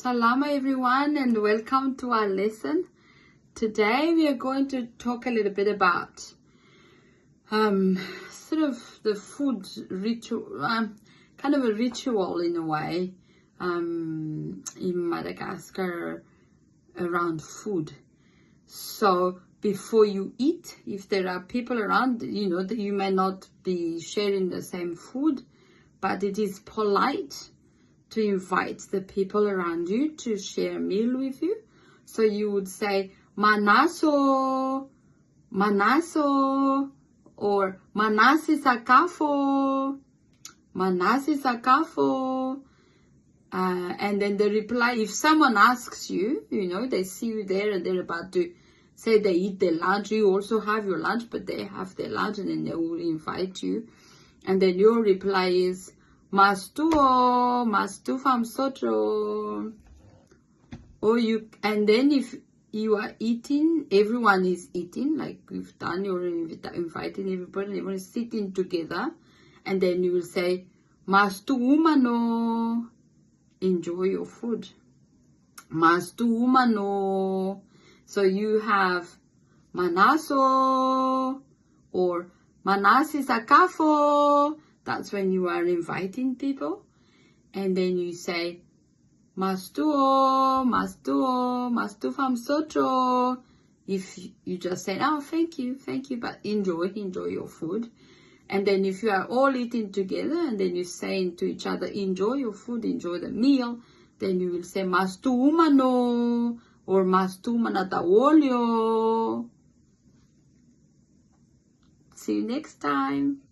Salama everyone, and welcome to our lesson. Today we are going to talk a little bit about sort of the food ritual, kind of a ritual in a way in Madagascar around food. So before you eat, if there are people around, you know, that you may not be sharing the same food, but it is polite to invite the people around you to share a meal with you. So you would say, Manaso, Manaso, or Manasi Sakafo, Manasi Sakafo. And then the reply, if someone asks you, you know, they see you there and they're about to say they eat their lunch, you also have your lunch, but they have their lunch, and then they will invite you. And then your reply is, Mastuo, Mastu fam sotro. Or you, and then if you are eating, everyone is eating, like we've done, you're inviting everybody, everyone is sitting together, and then you will say, Mastu umano, enjoy your food. Mastu umano. So you have Manaso or Manasi Sakafo. That's when you are inviting people. And then you say, Mastuo, Mastuo, Mastu fam sotro. If you just say, oh, thank you, but enjoy your food. And then if you are all eating together and then you're saying to each other, enjoy your food, enjoy the meal, then you will say, Mastu umano or Mastu manatawolio. See you next time.